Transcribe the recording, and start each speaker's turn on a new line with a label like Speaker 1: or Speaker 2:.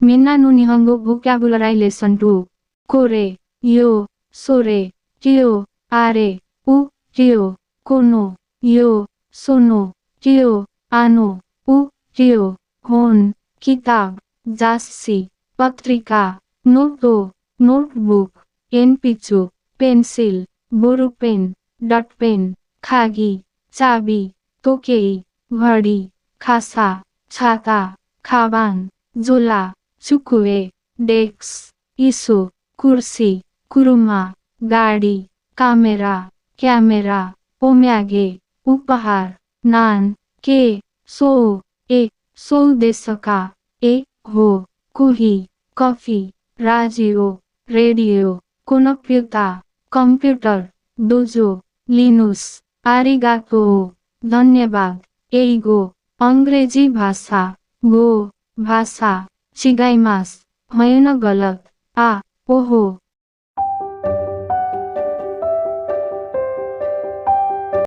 Speaker 1: Minna no Nihongo vocabulary lesson 2. Kore, yo, sore, ryo, are, u, ryo, kono, yo, sono, ryo, ano, u, ryo, hon, kitab, jassi, patrika, noto, notebook, enpichu, pencil, boru pen, dot pen, khagi, चाबी, तोकेई, घड़ी, खासा, छाता, खाबान, झोला, चुकुए, desk, इसो, कुर्सी, Kuruma, गाडी, कामेरा, camera, ओम्यागे, उपहार, नान, के, सो देशका, हो, कुही, कफी, रेडियो, कोनप्युता, कम्प्युटर, डोजो, लिनुस, आरिगातो, धन्यवाद, एइगो, अंग्रेजी भाषा, गो, भाषा, चिगाइमास, होइन गलत, ओहो।